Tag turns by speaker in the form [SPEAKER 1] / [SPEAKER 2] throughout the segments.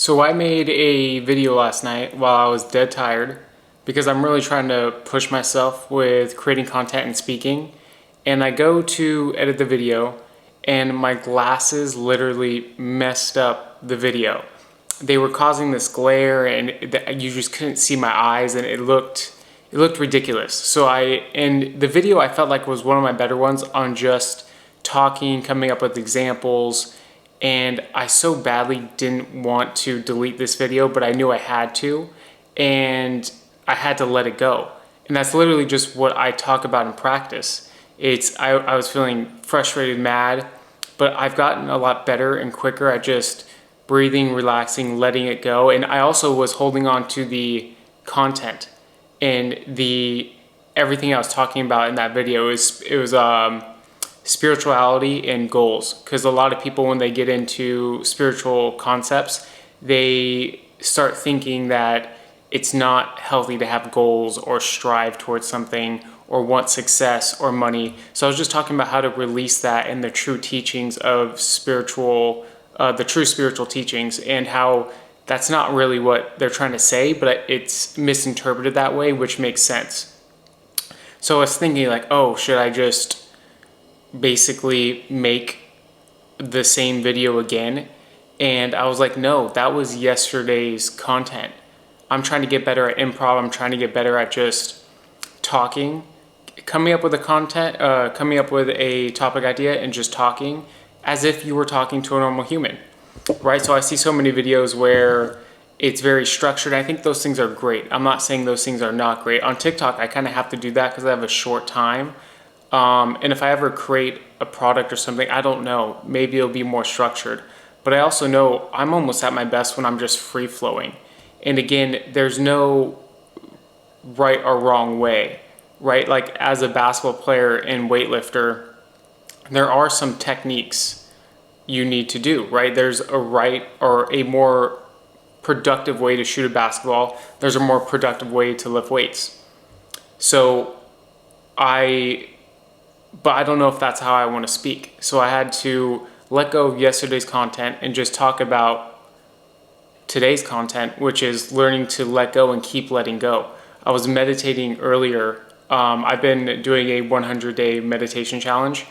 [SPEAKER 1] So I made a video last night while I was dead tired because I'm really trying to push myself with creating content and speaking. And I go to edit the video and my glasses literally messed up the video. They were causing this glare and you just couldn't see my eyes, and it looked ridiculous. And the video I felt like was one of my better ones on just talking, coming up with examples, and I so badly didn't want to delete this video, but I knew I had to, and I had to let it go. And that's literally just what I talk about in practice. I was feeling frustrated, mad, but I've gotten a lot better and quicker at just breathing, relaxing, letting it go. And I also was holding on to the content and everything I was talking about in that video. It was spirituality and goals, because a lot of people, when they get into spiritual concepts, they start thinking that it's not healthy to have goals or strive towards something or want success or money. So I was just talking about how to release that in the true teachings of the true spiritual teachings, and how that's not really what they're trying to say, but it's misinterpreted that way, which makes sense. So I was thinking like, oh, should I just basically make the same video again? And I was like, no, that was yesterday's content. I'm trying to get better at improv. I'm trying to get better at just talking, coming up with a topic idea and just talking as if you were talking to a normal human, right? So I see so many videos where it's very structured. I think those things are great. I'm not saying those things are not great. On TikTok, I kind of have to do that because I have a short time. And if I ever create a product or something, I don't know, maybe it'll be more structured. But I also know I'm almost at my best when I'm just free flowing. And again, there's no right or wrong way, right? Like as a basketball player and weightlifter, there are some techniques you need to do, right? There's a right or a more productive way to shoot a basketball. There's a more productive way to lift weights. But I don't know if that's how I want to speak. So I had to let go of yesterday's content and just talk about today's content, which is learning to let go and keep letting go. I was meditating earlier. I've been doing a 100-day meditation challenge.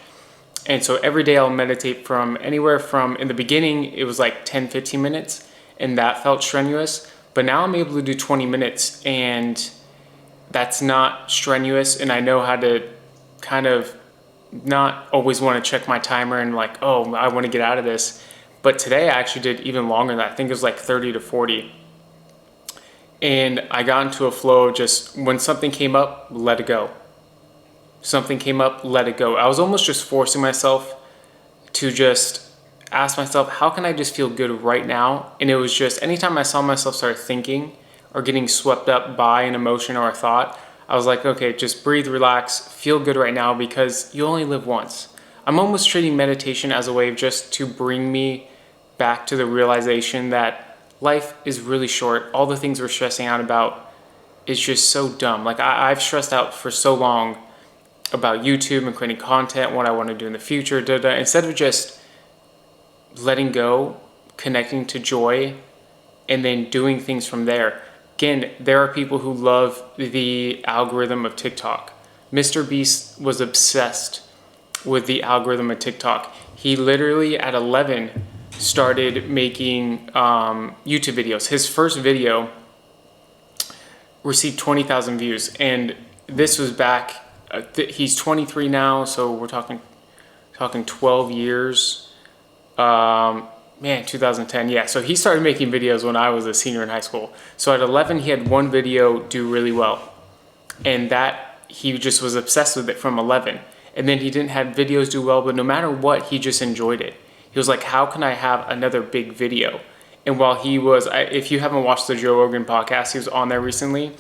[SPEAKER 1] And so every day I'll meditate from anywhere from, in the beginning, it was like 10, 15 minutes, and that felt strenuous. But now I'm able to do 20 minutes, and that's not strenuous. And I know how to kind of not always want to check my timer and like, oh, I want to get out of this. But today I actually did even longer than that. I think it was like 30 to 40. And I got into a flow of just when something came up, let it go. Something came up, let it go. I was almost just forcing myself to just ask myself, how can I just feel good right now? And it was just anytime I saw myself start thinking or getting swept up by an emotion or a thought, I was like, okay, just breathe, relax, feel good right now, because you only live once. I'm almost treating meditation as a way of just to bring me back to the realization that life is really short. All the things we're stressing out about is just so dumb. Like I've stressed out for so long about YouTube and creating content, what I want to do in the future, instead of just letting go, connecting to joy, and then doing things from there. Again, there are people who love the algorithm of TikTok. Mr. Beast was obsessed with the algorithm of TikTok. He literally at 11 started making YouTube videos. His first video received 20,000 views, and this was back, he's 23 now, so we're talking 12 years. 2010, yeah. So he started making videos when I was a senior in high school. So at 11, he had one video do really well, and that he just was obsessed with it from 11. And then he didn't have videos do well, but no matter what, he just enjoyed it. He was like, how can I have another big video? And while he was, if you haven't watched the Joe Rogan podcast, he was on there recently,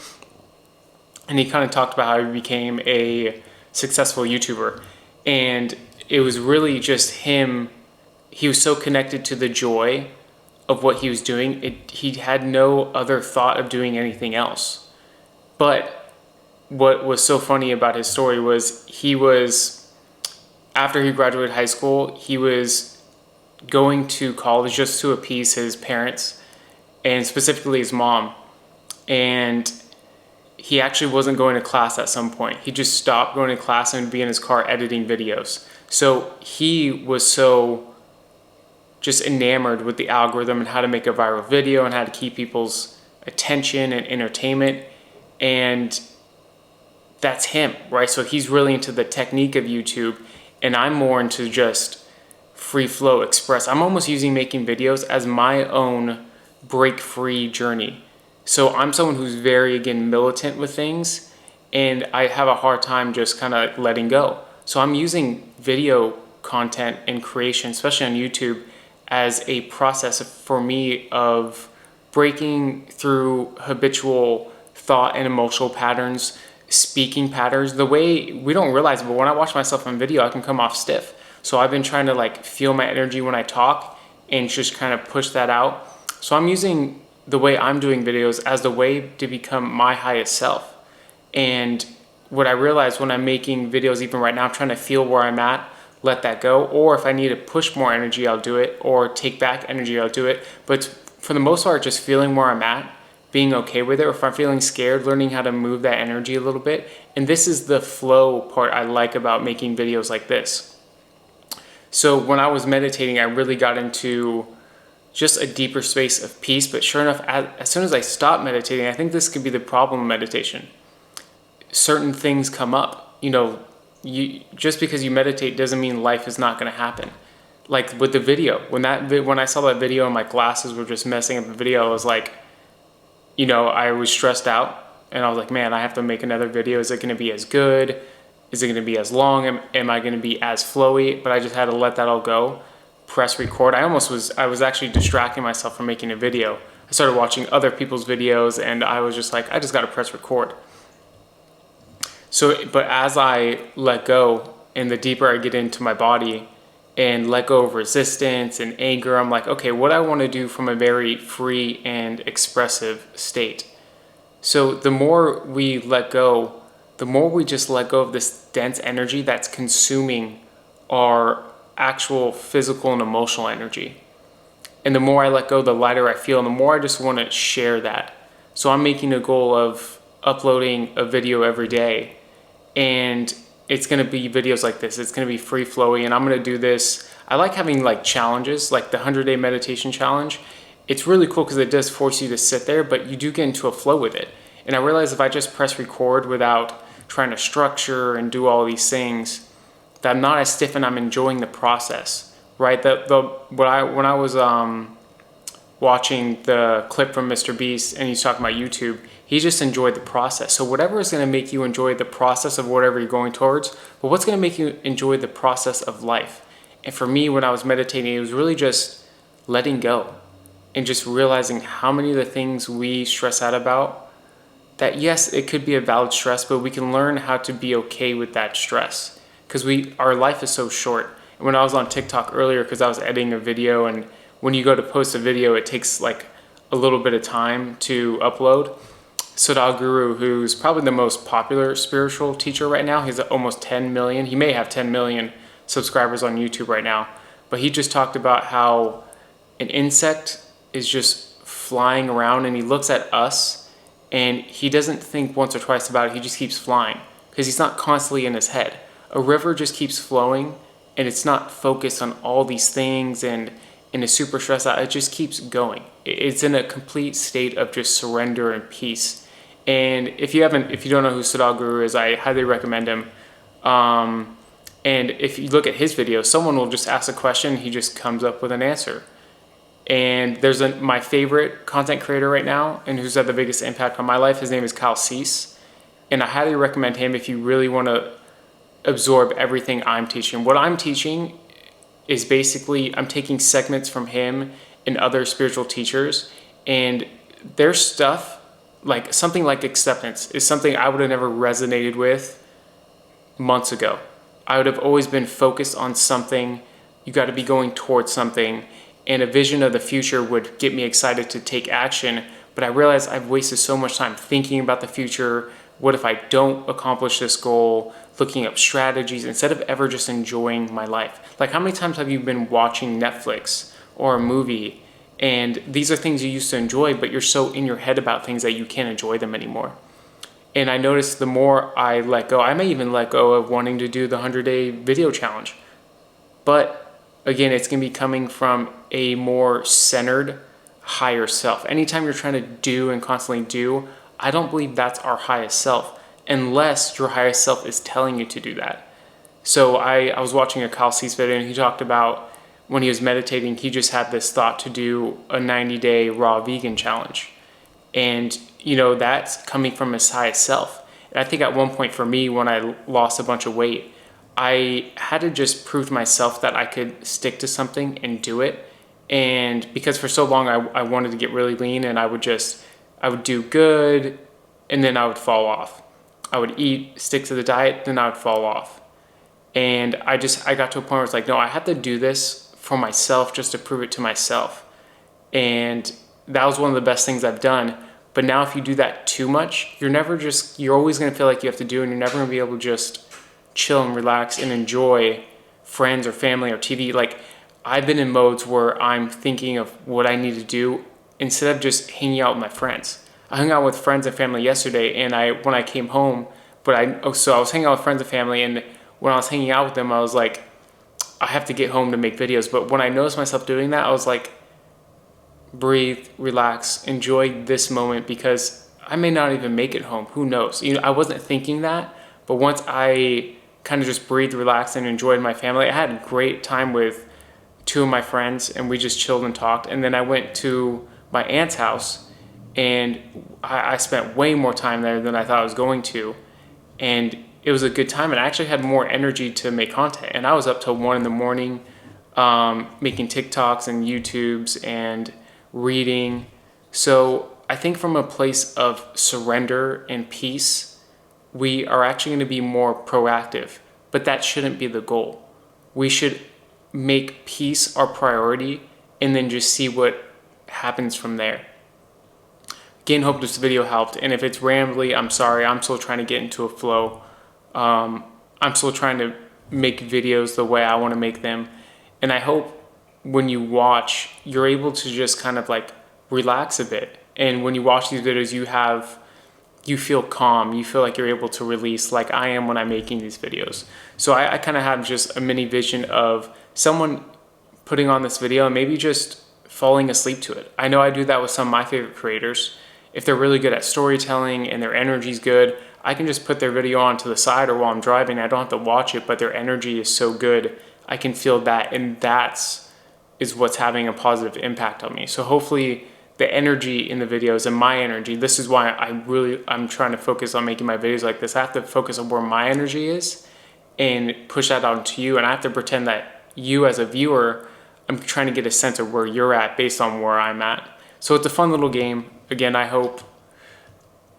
[SPEAKER 1] and he kind of talked about how he became a successful YouTuber. And it was really just him. He was so connected to the joy of what he was doing. He had no other thought of doing anything else. But what was so funny about his story was after he graduated high school, he was going to college just to appease his parents. and specifically his mom. And he actually wasn't going to class at some point. He just stopped going to class and would be in his car editing videos. So he was so just enamored with the algorithm and how to make a viral video and how to keep people's attention and entertainment. And that's him, right? So he's really into the technique of YouTube, and I'm more into just free flow express. I'm almost using making videos as my own break free journey. So I'm someone who's very, again, militant with things, and I have a hard time just kind of letting go. So I'm using video content and creation, especially on YouTube, as a process for me of breaking through habitual thought and emotional patterns, speaking patterns. The way we don't realize it, but when I watch myself on video, I can come off stiff. So I've been trying to like feel my energy when I talk and just kind of push that out. So I'm using the way I'm doing videos as the way to become my highest self. And what I realize when I'm making videos, even right now, I'm trying to feel where I'm at, let that go. Or if I need to push more energy, I'll do it, or take back energy, I'll do it. But for the most part, just feeling where I'm at, being okay with it. Or if I'm feeling scared, learning how to move that energy a little bit. And this is the flow part I like about making videos like this. So when I was meditating, I really got into just a deeper space of peace. But sure enough, as soon as I stopped meditating, I think this could be the problem with meditation. Certain things come up. Just because you meditate doesn't mean life is not going to happen. Like with the video, when I saw that video and my glasses were just messing up the video, I was like, I was stressed out, and I was like, man, I have to make another video. Is it going to be as good? Is it going to be as long? Am I going to be as flowy? But I just had to let that all go. Press record. I was actually distracting myself from making a video. I started watching other people's videos, and I was just like, I just got to press record. So, but as I let go, and the deeper I get into my body and let go of resistance and anger, I'm like, okay, what I want to do from a very free and expressive state. So the more we let go, the more we just let go of this dense energy that's consuming our actual physical and emotional energy. And the more I let go, the lighter I feel, and the more I just want to share that. So I'm making a goal of uploading a video every day, and it's going to be videos like this. It's going to be free flowy, and I'm going to do this. I like having like challenges, like the 100-day meditation challenge. It's really cool because it does force you to sit there, but you do get into a flow with it. And I realize if I just press record without trying to structure and do all these things, that I'm not as stiff and I'm enjoying the process, right? When I was watching the clip from Mr. Beast and he's talking about YouTube, he just enjoyed the process. So whatever is going to make you enjoy the process of whatever you're going towards, but what's going to make you enjoy the process of life? And for me, when I was meditating, it was really just letting go and just realizing how many of the things we stress out about, that yes, it could be a valid stress, but we can learn how to be okay with that stress, because our life is so short. And when I was on TikTok earlier, because I was editing a video, and when you go to post a video, it takes like a little bit of time to upload. Sadhguru, who's probably the most popular spiritual teacher right now, he's almost 10 million. He may have 10 million subscribers on YouTube right now. But he just talked about how an insect is just flying around, and he looks at us and he doesn't think once or twice about it. He just keeps flying because he's not constantly in his head. A river just keeps flowing, and it's not focused on all these things and is super stressed out. It just keeps going. It's in a complete state of just surrender and peace. And if you don't know who Sadhguru is, I highly recommend him. And if you look at his videos, someone will just ask a question, he just comes up with an answer. And there's my favorite content creator right now, and who's had the biggest impact on my life. His name is Kyle Cease. And I highly recommend him if you really want to absorb everything I'm teaching. What I'm teaching is basically, I'm taking segments from him and other spiritual teachers, and their stuff, like something like acceptance, is something I would have never resonated with months ago. I would have always been focused on something. You got to be going towards something, and a vision of the future would get me excited to take action. But I realized I've wasted so much time thinking about the future. What if I don't accomplish this goal? Looking up strategies instead of ever just enjoying my life. Like, how many times have you been watching Netflix or a movie And these are things you used to enjoy, but you're so in your head about things that you can't enjoy them anymore. And I noticed the more I let go, I may even let go of wanting to do the 100-day video challenge. But again, it's going to be coming from a more centered, higher self. Anytime you're trying to do and constantly do, I don't believe that's our highest self, unless your highest self is telling you to do that. So I was watching a Kyle Cease video, and he talked about when he was meditating, he just had this thought to do a 90-day raw vegan challenge. And, that's coming from his highest self. And I think at one point for me, when I lost a bunch of weight, I had to just prove to myself that I could stick to something and do it. And because for so long I wanted to get really lean, and I would do good, and then I would fall off. I would eat, stick to the diet, then I would fall off. And I got to a point where it's like, no, I have to do this for myself, just to prove it to myself. And that was one of the best things I've done. But now if you do that too much, you're always going to feel like you have to do, and you're never going to be able to just chill and relax and enjoy friends or family or TV. Like, I've been in modes where I'm thinking of what I need to do instead of just hanging out with my friends. I hung out with friends and family yesterday, and when I came home, so I was hanging out with friends and family, and when I was hanging out with them, I was like, I have to get home to make videos. But when I noticed myself doing that, I was like, breathe, relax, enjoy this moment, because I may not even make it home. Who knows? I wasn't thinking that, but once I kind of just breathed, relaxed, and enjoyed my family, I had a great time with two of my friends, and we just chilled and talked. And then I went to my aunt's house, and I spent way more time there than I thought I was going to. And it was a good time, and I actually had more energy to make content. And I was up till 1 a.m, making TikToks and YouTubes and reading. So I think from a place of surrender and peace, we are actually going to be more proactive, but that shouldn't be the goal. We should make peace our priority and then just see what happens from there. Again, hope this video helped. And if it's rambly, I'm sorry. I'm still trying to get into a flow. I'm still trying to make videos the way I want to make them. And I hope when you watch, you're able to just kind of like relax a bit. And when you watch these videos, you feel calm. You feel like you're able to release, like I am when I'm making these videos. So I kind of have just a mini vision of someone putting on this video and maybe just falling asleep to it. I know I do that with some of my favorite creators. If they're really good at storytelling and their energy's good, I can just put their video on to the side, or while I'm driving, I don't have to watch it, but their energy is so good, I can feel that, and is what's having a positive impact on me. So hopefully the energy in the videos and my energy, this is why I'm trying to focus on making my videos like this. I have to focus on where my energy is and push that out to you. And I have to pretend that you as a viewer, I'm trying to get a sense of where you're at based on where I'm at. So it's a fun little game. Again, I hope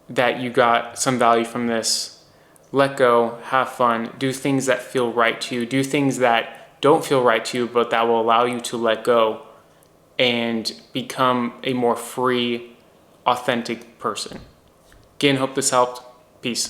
[SPEAKER 1] that you got some value from this. Let go, have fun, do things that feel right to you, do things that don't feel right to you, but that will allow you to let go and become a more free, authentic person. Again, hope this helped. Peace.